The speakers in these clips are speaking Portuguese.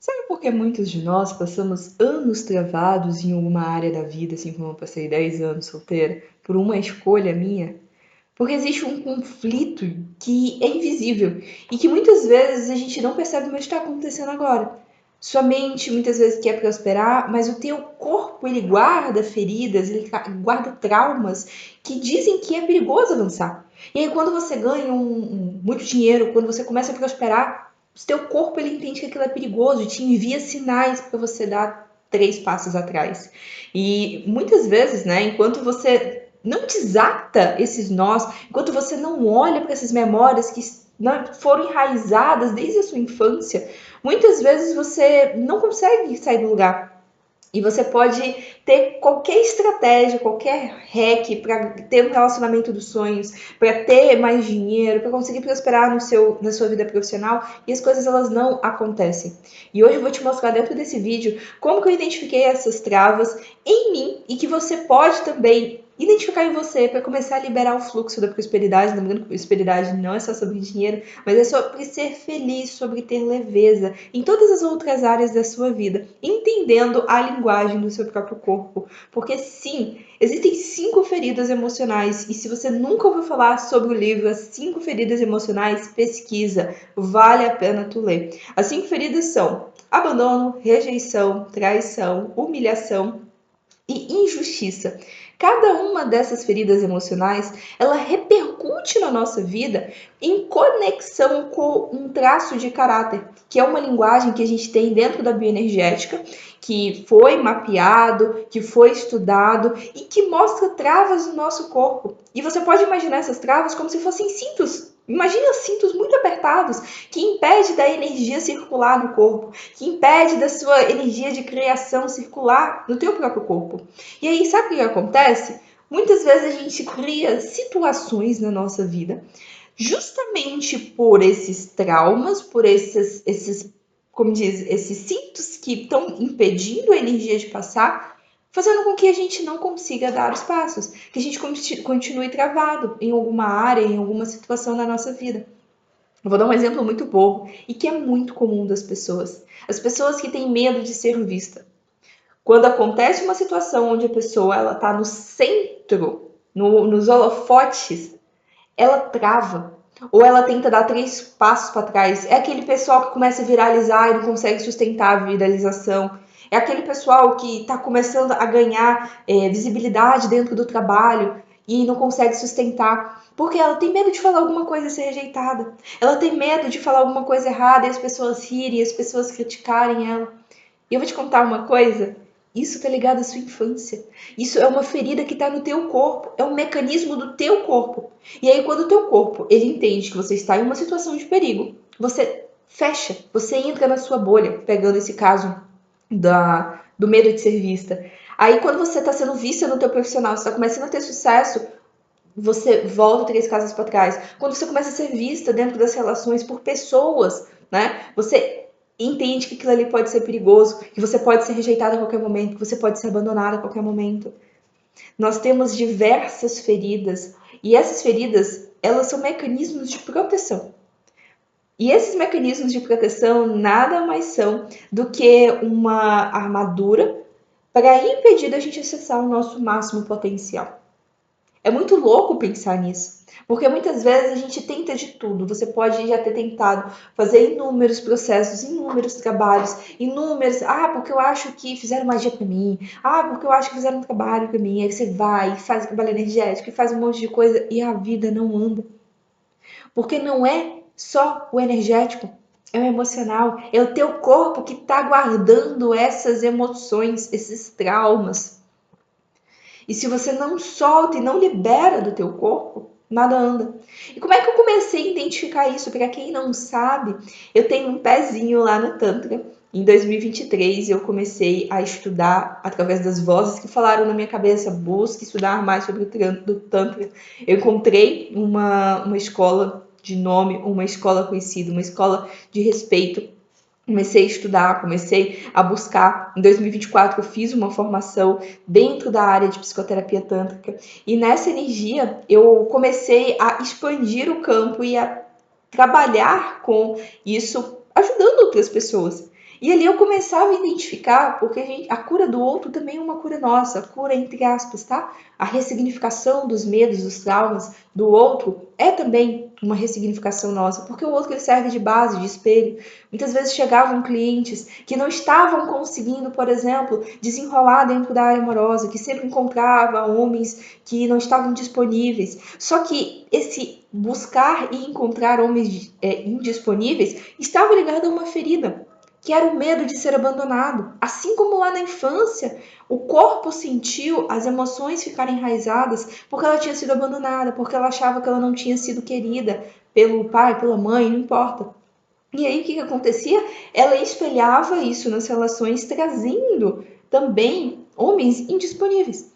Sabe por que muitos de nós passamos anos travados em alguma área da vida, assim como eu passei 10 anos solteira, por uma escolha minha? Porque existe um conflito que é invisível e que muitas vezes a gente não percebe, mas está acontecendo agora. Sua mente muitas vezes quer prosperar, mas o teu corpo ele guarda feridas, ele guarda traumas que dizem que é perigoso avançar. E aí quando você ganha muito dinheiro, quando você começa a prosperar, o teu corpo ele entende que aquilo é perigoso e te envia sinais para você dar 3 passos atrás. E muitas vezes, né, enquanto você não desata esses nós, enquanto você não olha para essas memórias que foram enraizadas desde a sua infância, muitas vezes você não consegue sair do lugar. E você pode ter qualquer estratégia, qualquer hack para ter um relacionamento dos sonhos, para ter mais dinheiro, para conseguir prosperar na sua vida profissional, e as coisas elas não acontecem. E hoje eu vou te mostrar dentro desse vídeo como que eu identifiquei essas travas em mim e que você pode também identificar em você para começar a liberar o fluxo da prosperidade. Lembrando que prosperidade não é só sobre dinheiro, mas é sobre ser feliz, sobre ter leveza em todas as outras áreas da sua vida, entendendo a linguagem do seu próprio corpo. Porque sim, existem 5 feridas emocionais, e se você nunca ouviu falar sobre o livro As 5 Feridas Emocionais, pesquisa, vale a pena tu ler. As 5 feridas são abandono, rejeição, traição, humilhação e injustiça. Cada uma dessas feridas emocionais, ela repercute na nossa vida em conexão com um traço de caráter, que é uma linguagem que a gente tem dentro da bioenergética, que foi mapeado, que foi estudado e que mostra travas no nosso corpo. E você pode imaginar essas travas como se fossem cintos. Imagina cintos muito apertados que impede da energia circular no corpo, que impede da sua energia de criação circular no teu próprio corpo. E aí, sabe o que acontece? Muitas vezes a gente cria situações na nossa vida justamente por esses traumas, por como diz, esses cintos que estão impedindo a energia de passar, fazendo com que a gente não consiga dar os passos, que a gente continue travado em alguma área, em alguma situação da nossa vida. Eu vou dar um exemplo muito bobo e que é muito comum das pessoas. As pessoas que têm medo de ser vista. Quando acontece uma situação onde a pessoa ela está no centro, nos holofotes, ela trava. Ou ela tenta dar 3 passos para trás. É aquele pessoal que começa a viralizar e não consegue sustentar a viralização. É aquele pessoal que está começando a ganhar visibilidade dentro do trabalho e não consegue sustentar. Porque ela tem medo de falar alguma coisa e ser rejeitada. Ela tem medo de falar alguma coisa errada e as pessoas rirem, e as pessoas criticarem ela. E eu vou te contar uma coisa, isso tá ligado à sua infância. Isso é uma ferida que tá no teu corpo, é um mecanismo do teu corpo. E aí quando o teu corpo, ele entende que você está em uma situação de perigo, você fecha, você entra na sua bolha, pegando esse caso do medo de ser vista. Aí quando você está sendo vista no teu profissional, você está começando a ter sucesso, você volta 3 casas para trás. Quando você começa a ser vista dentro das relações por pessoas, né? Você entende que aquilo ali pode ser perigoso, que você pode ser rejeitado a qualquer momento, que você pode ser abandonado a qualquer momento. Nós temos diversas feridas e essas feridas, elas são mecanismos de proteção. E esses mecanismos de proteção nada mais são do que uma armadura para impedir da gente acessar o nosso máximo potencial. É muito louco pensar nisso, porque muitas vezes a gente tenta de tudo. Você pode já ter tentado fazer inúmeros processos, inúmeros trabalhos, inúmeros. Ah, porque eu acho que fizeram magia para mim. Ah, porque eu acho que fizeram um trabalho para mim. Aí você vai, faz trabalho energético, e faz um monte de coisa e a vida não anda. Porque não é só o energético, é o emocional, é o teu corpo que está guardando essas emoções, esses traumas. E se você não solta e não libera do teu corpo, nada anda. E como é que eu comecei a identificar isso? Para quem não sabe, eu tenho um pezinho lá no Tantra. Em 2023 eu comecei a estudar através das vozes que falaram na minha cabeça, busque estudar mais sobre o Tantra. Eu encontrei uma escola de nome, uma escola conhecida, uma escola de respeito. Comecei a estudar, comecei a buscar. Em 2024 eu fiz uma formação dentro da área de psicoterapia tântrica e nessa energia eu comecei a expandir o campo e a trabalhar com isso, ajudando outras pessoas. E ali eu começava a identificar, porque a cura do outro também é uma cura nossa, a cura entre aspas, tá? A ressignificação dos medos, dos traumas do outro é também uma ressignificação nossa, porque o outro ele serve de base, de espelho. Muitas vezes chegavam clientes que não estavam conseguindo, por exemplo, desenrolar dentro da área amorosa, que sempre encontrava homens que não estavam disponíveis. Só que esse buscar e encontrar homens indisponíveis estava ligado a uma ferida, que era o medo de ser abandonado. Assim como lá na infância, o corpo sentiu as emoções ficarem enraizadas porque ela tinha sido abandonada, porque ela achava que ela não tinha sido querida pelo pai, pela mãe, não importa. E aí o que acontecia? Ela espelhava isso nas relações, trazendo também homens indisponíveis.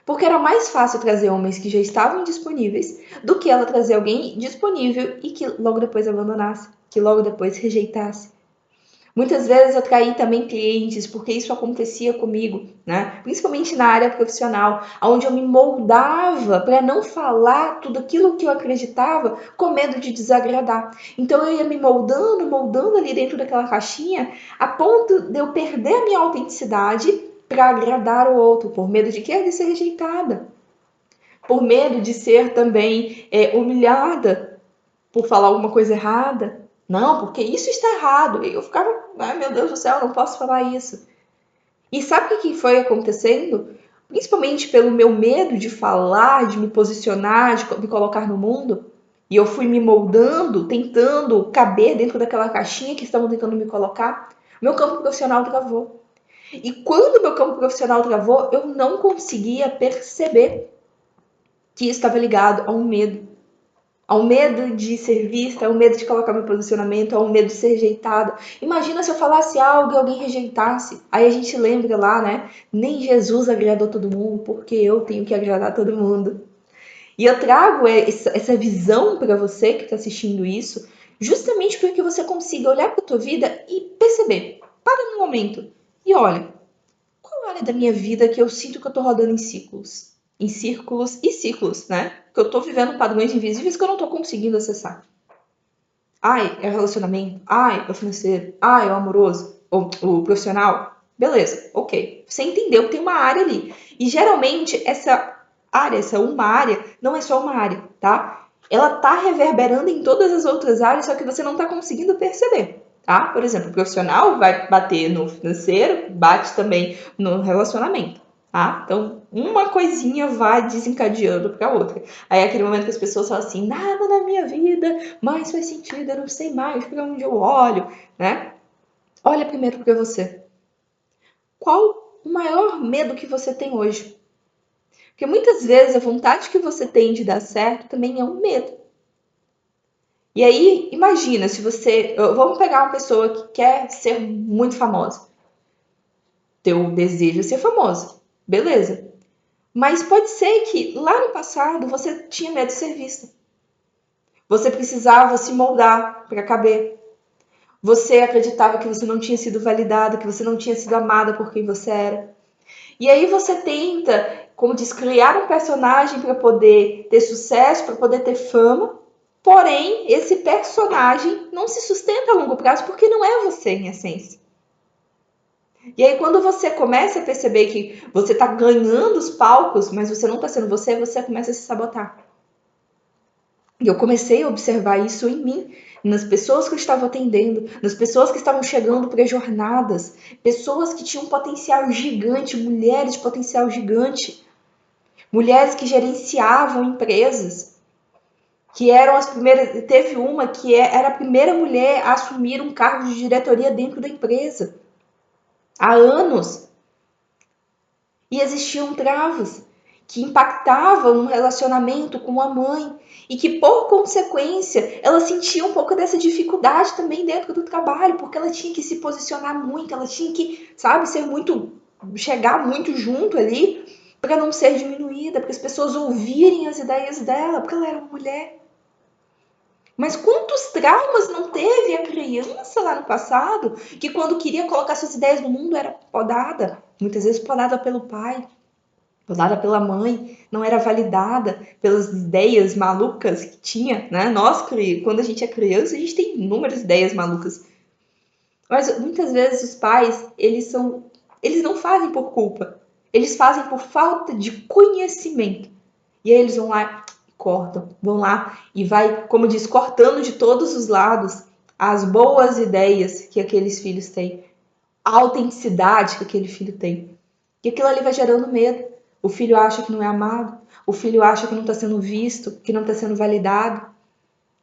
Porque era mais fácil trazer homens que já estavam disponíveis do que ela trazer alguém disponível e que logo depois abandonasse, que logo depois rejeitasse. Muitas vezes eu traí também clientes, porque isso acontecia comigo, né? Principalmente na área profissional, onde eu me moldava para não falar tudo aquilo que eu acreditava com medo de desagradar. Então eu ia me moldando, moldando ali dentro daquela caixinha, a ponto de eu perder a minha autenticidade para agradar o outro, por medo de quê? De ser rejeitada. Por medo de ser também humilhada por falar alguma coisa errada. Não, porque isso está errado. E eu ficava, ai meu Deus do céu, não posso falar isso. E sabe o que foi acontecendo? Principalmente pelo meu medo de falar, de me posicionar, de me colocar no mundo. E eu fui me moldando, tentando caber dentro daquela caixinha que estavam tentando me colocar. Meu campo profissional travou. E quando meu campo profissional travou, eu não conseguia perceber que isso estava ligado a um medo. Ao medo de ser vista, ao medo de colocar meu posicionamento, ao medo de ser rejeitada. Imagina se eu falasse algo e alguém rejeitasse. Aí a gente lembra lá, né? Nem Jesus agradou todo mundo, porque eu tenho que agradar todo mundo. E eu trago essa visão para você que está assistindo isso, justamente para que você consiga olhar para a tua vida e perceber. Para no momento e olha, qual área da minha vida que eu sinto que eu tô rodando em ciclos? Em círculos e ciclos, né? Que eu tô vivendo padrões invisíveis que eu não tô conseguindo acessar. Ai, é o relacionamento. Ai, é o financeiro. Ai, é o amoroso. Ou o profissional. Beleza, ok. Você entendeu que tem uma área ali. E geralmente essa área, essa uma área, não é só uma área, tá? Ela tá reverberando em todas as outras áreas, só que você não tá conseguindo perceber. Tá? Por exemplo, o profissional vai bater no financeiro, bate também no relacionamento, tá? Então, uma coisinha vai desencadeando para a outra. Aí é aquele momento que as pessoas falam assim, nada na minha vida mais faz sentido, eu não sei mais para onde eu olho, né? Olha primeiro para você. Qual o maior medo que você tem hoje? Porque muitas vezes a vontade que você tem de dar certo também é um medo. E aí, imagina se você. Vamos pegar uma pessoa que quer ser muito famosa. Teu desejo é ser famosa. Beleza. Mas pode ser que lá no passado você tinha medo de ser vista. Você precisava se moldar para caber. Você acreditava que você não tinha sido validada, que você não tinha sido amada por quem você era. E aí você tenta, como diz, criar um personagem para poder ter sucesso, para poder ter fama. Porém, esse personagem não se sustenta a longo prazo porque não é você em essência. E aí, quando você começa a perceber que você está ganhando os palcos, mas você não está sendo você, você começa a se sabotar. E eu comecei a observar isso em mim, nas pessoas que eu estava atendendo, nas pessoas que estavam chegando para jornadas, pessoas que tinham um potencial gigante, mulheres de potencial gigante, mulheres que gerenciavam empresas, que eram as primeiras. Teve uma que era a primeira mulher a assumir um cargo de diretoria dentro da empresa, há anos. E existiam travas que impactavam no relacionamento com a mãe e que, por consequência, ela sentia um pouco dessa dificuldade também dentro do trabalho, porque ela tinha que se posicionar muito, ela tinha que, sabe, ser muito, chegar muito junto ali para não ser diminuída, para as pessoas ouvirem as ideias dela, porque ela era uma mulher. Mas quantos traumas não teve a criança lá no passado que quando queria colocar suas ideias no mundo era podada, muitas vezes podada pelo pai, podada pela mãe, não era validada pelas ideias malucas que tinha, né? Nós, quando a gente é criança, a gente tem inúmeras ideias malucas. Mas muitas vezes os pais, eles não fazem por culpa. Eles fazem por falta de conhecimento. E aí eles vão lá e cortam, vão lá e vai, como diz, cortando de todos os lados as boas ideias que aqueles filhos têm, a autenticidade que aquele filho tem. E aquilo ali vai gerando medo. O filho acha que não é amado, o filho acha que não está sendo visto, que não está sendo validado.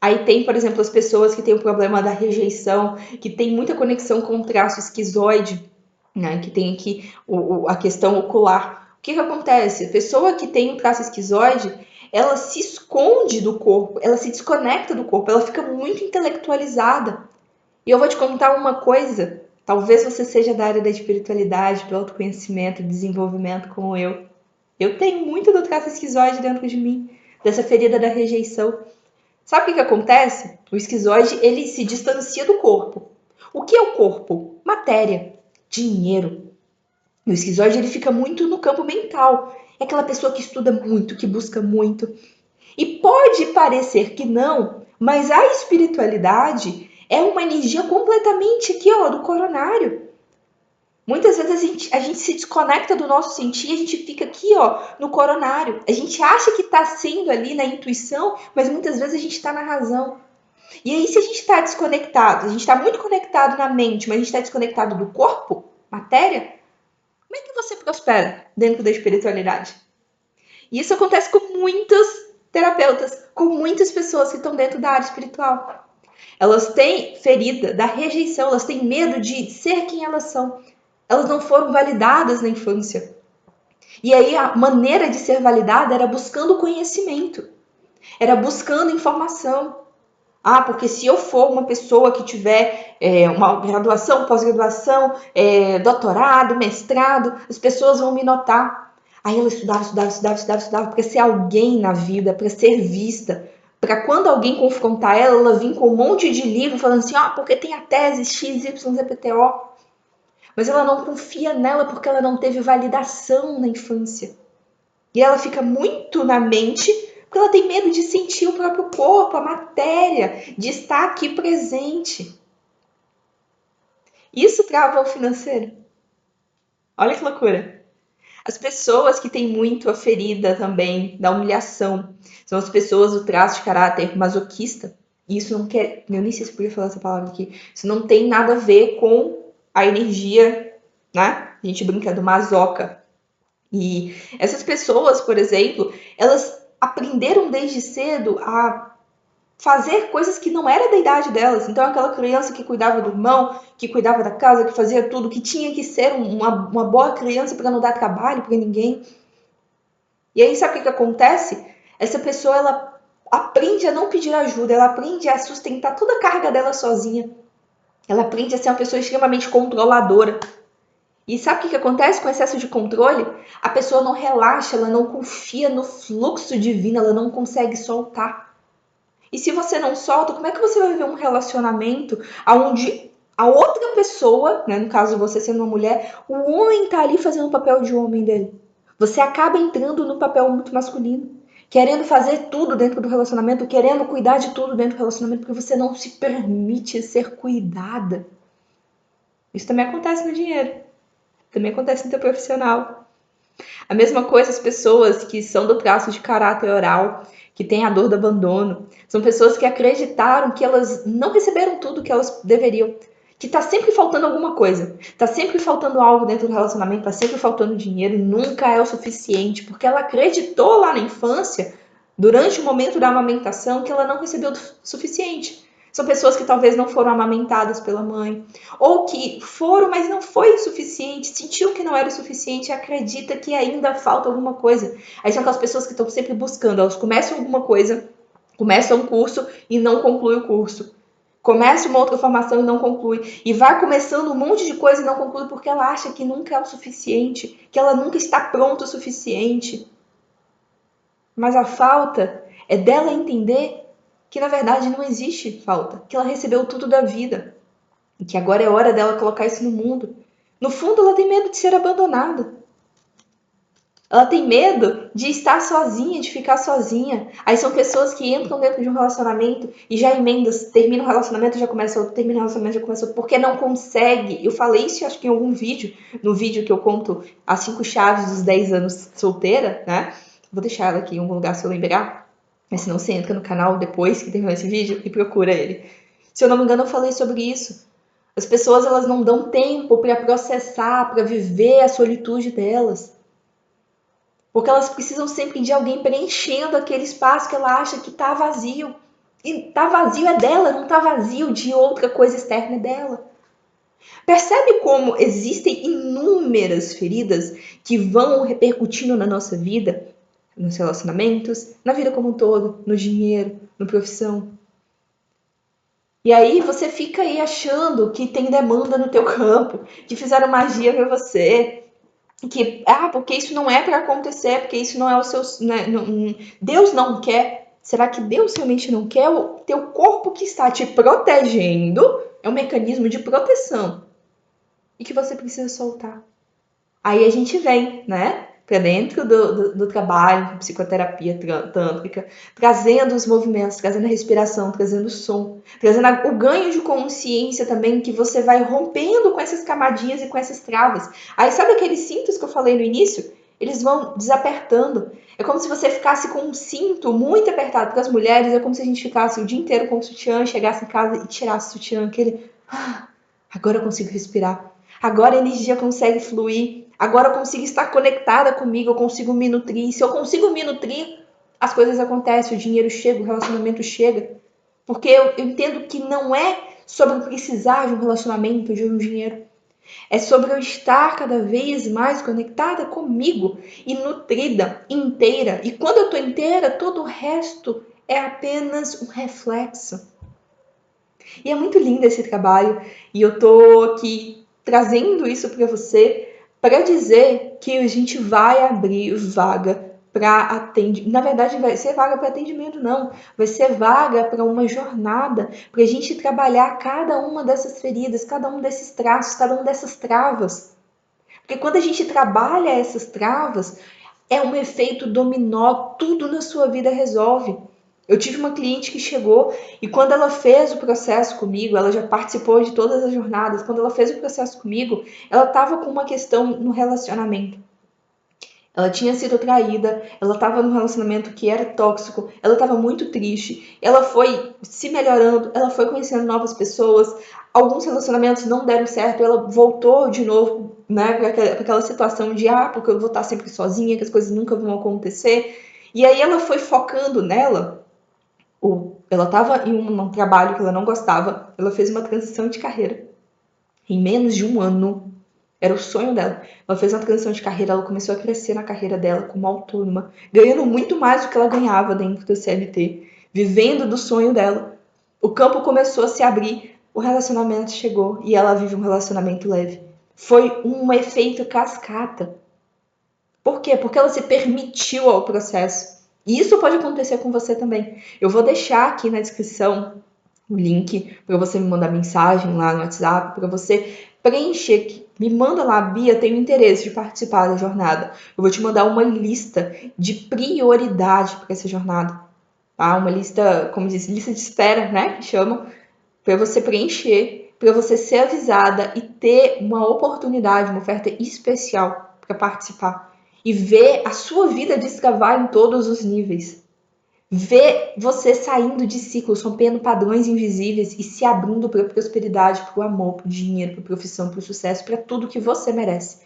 Aí tem, por exemplo, as pessoas que têm o problema da rejeição, que tem muita conexão com o traço esquizoide, né? Que tem aqui a questão ocular. O que que acontece? A pessoa que tem o traço esquizoide, ela se esconde do corpo, ela se desconecta do corpo, ela fica muito intelectualizada. E eu vou te contar uma coisa, talvez você seja da área da espiritualidade, do autoconhecimento, do desenvolvimento como eu. Eu tenho muito do traço esquizoide dentro de mim, dessa ferida da rejeição. Sabe o que que acontece? O esquizoide, ele se distancia do corpo. O que é o corpo? Matéria, dinheiro. O esquizoide, ele fica muito no campo mental. É aquela pessoa que estuda muito, que busca muito. E pode parecer que não, mas a espiritualidade é uma energia completamente aqui, ó, do coronário. Muitas vezes a gente se desconecta do nosso sentir, a gente fica aqui, ó, no coronário. A gente acha que está sendo ali na intuição, mas muitas vezes a gente está na razão. E aí, se a gente está desconectado, a gente está muito conectado na mente, mas a gente está desconectado do corpo, matéria, como é que você prospera dentro da espiritualidade? E isso acontece com muitos terapeutas, com muitas pessoas que estão dentro da área espiritual. Elas têm ferida da rejeição, elas têm medo de ser quem elas são. Elas não foram validadas na infância. E aí a maneira de ser validada era buscando conhecimento, era buscando informação. Ah, porque se eu for uma pessoa que tiver uma graduação, pós-graduação, doutorado, mestrado, as pessoas vão me notar. Aí ela estudava para ser alguém na vida, para ser vista. Para quando alguém confrontar ela, ela vir com um monte de livro falando assim, porque tem a tese XYZPTO. Mas ela não confia nela porque ela não teve validação na infância. E ela fica muito na mente porque ela tem medo de sentir o próprio corpo, a matéria, de estar aqui presente. Isso trava o financeiro. Olha que loucura. As pessoas que têm muito a ferida também da humilhação são as pessoas do traço de caráter masoquista. E isso não quer, eu nem sei se podia falar essa palavra aqui, isso não tem nada a ver com a energia, né? A gente brinca do masoca. E essas pessoas, por exemplo, elas aprenderam desde cedo a fazer coisas que não era da idade delas. Então, aquela criança que cuidava do irmão, que cuidava da casa, que fazia tudo, que tinha que ser uma boa criança para não dar trabalho para ninguém. E aí, sabe o que acontece? Essa pessoa, ela aprende a não pedir ajuda, ela aprende a sustentar toda a carga dela sozinha. Ela aprende a ser uma pessoa extremamente controladora. E sabe o que acontece com o excesso de controle? A pessoa não relaxa, ela não confia no fluxo divino, ela não consegue soltar. E se você não solta, como é que você vai viver um relacionamento onde a outra pessoa, né, no caso você sendo uma mulher, o homem tá ali fazendo o papel de homem dele? Você acaba entrando no papel muito masculino, querendo fazer tudo dentro do relacionamento, querendo cuidar de tudo dentro do relacionamento, porque você não se permite ser cuidada. Isso também acontece no dinheiro, também acontece no teu profissional. A mesma coisa as pessoas que são do traço de caráter oral, que têm a dor do abandono, são pessoas que acreditaram que elas não receberam tudo que elas deveriam, que tá sempre faltando alguma coisa, tá sempre faltando algo dentro do relacionamento, tá sempre faltando dinheiro, nunca é o suficiente, porque ela acreditou lá na infância, durante o momento da amamentação, que ela não recebeu o suficiente. São pessoas que talvez não foram amamentadas pela mãe, ou que foram, mas não foi o suficiente, sentiu que não era o suficiente e acredita que ainda falta alguma coisa. Aí são aquelas pessoas que estão sempre buscando, elas começam alguma coisa, começam um curso e não concluem o curso. Começa uma outra formação e não conclui. E vai começando um monte de coisa e não conclui porque ela acha que nunca é o suficiente, que ela nunca está pronta o suficiente. Mas a falta é dela entender que na verdade não existe falta, que ela recebeu tudo da vida e que agora é hora dela colocar isso no mundo. No fundo, ela tem medo de ser abandonada. Ela tem medo de estar sozinha, de ficar sozinha. Aí são pessoas que entram dentro de um relacionamento e já emendam, termina o relacionamento, já começa outro, termina o relacionamento, já começa outro, porque não consegue. Eu falei isso, acho que em algum vídeo, no vídeo que eu conto as 5 chaves dos 10 anos solteira, né? Vou deixar ela aqui em algum lugar se eu lembrar. Mas se não, você entra no canal depois que terminar esse vídeo e procura ele. Se eu não me engano, eu falei sobre isso. As pessoas, elas não dão tempo para processar, para viver a solitude delas. Porque elas precisam sempre de alguém preenchendo aquele espaço que ela acha que está vazio. E tá vazio é dela, não tá vazio de outra coisa externa dela. Percebe como existem inúmeras feridas que vão repercutindo na nossa vida, nos relacionamentos, na vida como um todo, no dinheiro, na profissão. E aí você fica aí achando que tem demanda no teu campo, que fizeram magia para você, que porque isso não é para acontecer, porque isso não é o seu, né, Deus não quer. Será que Deus realmente não quer? O teu corpo que está te protegendo é um mecanismo de proteção e que você precisa soltar. Aí a gente vem, né, para dentro do trabalho, psicoterapia tântrica, trazendo os movimentos, trazendo a respiração, trazendo o som, trazendo o ganho de consciência também, que você vai rompendo com essas camadinhas e com essas travas. Aí sabe aqueles cintos que eu falei no início? Eles vão desapertando. É como se você ficasse com um cinto muito apertado. Para as mulheres, é como se a gente ficasse o dia inteiro com o sutiã, chegasse em casa e tirasse o sutiã, aquele... agora eu consigo respirar. Agora a energia consegue fluir. Agora eu consigo estar conectada comigo, eu consigo me nutrir. Se eu consigo me nutrir, as coisas acontecem, o dinheiro chega, o relacionamento chega. Porque eu entendo que não é sobre precisar de um relacionamento, de um dinheiro. É sobre eu estar cada vez mais conectada comigo e nutrida, inteira. E quando eu estou inteira, todo o resto é apenas um reflexo. E é muito lindo esse trabalho. E eu tô aqui trazendo isso para você para dizer que a gente vai abrir vaga para atendimento. Na verdade, vai ser vaga para atendimento, não. Vai ser vaga para uma jornada, para a gente trabalhar cada uma dessas feridas, cada um desses traços, cada uma dessas travas. Porque quando a gente trabalha essas travas, é um efeito dominó, tudo na sua vida resolve. Eu tive uma cliente que chegou e quando ela fez o processo comigo, ela já participou de todas as jornadas, quando ela fez o processo comigo, ela estava com uma questão no relacionamento. Ela tinha sido traída, ela estava num relacionamento que era tóxico, ela estava muito triste, ela foi se melhorando, ela foi conhecendo novas pessoas, alguns relacionamentos não deram certo, ela voltou de novo, né, para aquela situação de porque eu vou estar sempre sozinha, que as coisas nunca vão acontecer. E aí ela foi focando nela, ela estava em um trabalho que ela não gostava, ela fez uma transição de carreira. Em menos de um ano, era o sonho dela. Ela fez uma transição de carreira, ela começou a crescer na carreira dela como autônoma, ganhando muito mais do que ela ganhava dentro do CLT, vivendo do sonho dela. O campo começou a se abrir, o relacionamento chegou e ela vive um relacionamento leve. Foi um efeito cascata. Por quê? Porque ela se permitiu ao processo. E isso pode acontecer com você também. Eu vou deixar aqui na descrição o link para você me mandar mensagem lá no WhatsApp, para você preencher. Me manda lá, Bia, tenho interesse de participar da jornada. Eu vou te mandar uma lista de prioridade para essa jornada. Tá? Uma lista, como diz, lista de espera, né? Que chama, para você preencher, para você ser avisada e ter uma oportunidade, uma oferta especial para participar. E ver a sua vida destravar em todos os níveis. Ver você saindo de ciclos, rompendo padrões invisíveis e se abrindo para a prosperidade, para o amor, para o dinheiro, para a profissão, para o sucesso, para tudo que você merece,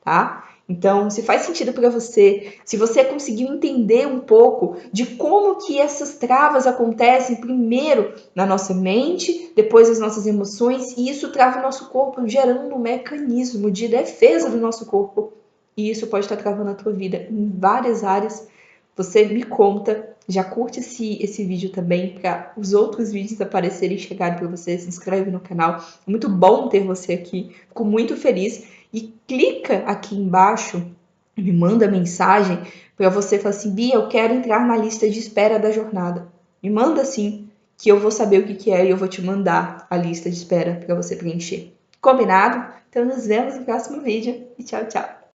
tá? Então, se faz sentido para você, se você conseguiu entender um pouco de como que essas travas acontecem primeiro na nossa mente, depois nas nossas emoções, e isso trava o nosso corpo, gerando um mecanismo de defesa do nosso corpo. E isso pode estar travando a tua vida em várias áreas. Você me conta, já curte esse vídeo também para os outros vídeos aparecerem e chegarem para você, se inscreve no canal. É muito bom ter você aqui, fico muito feliz. E clica aqui embaixo, me manda mensagem para você falar assim, Bia, eu quero entrar na lista de espera da jornada. Me manda assim, que eu vou saber o que é e eu vou te mandar a lista de espera para você preencher. Combinado? Então nos vemos no próximo vídeo e tchau, tchau!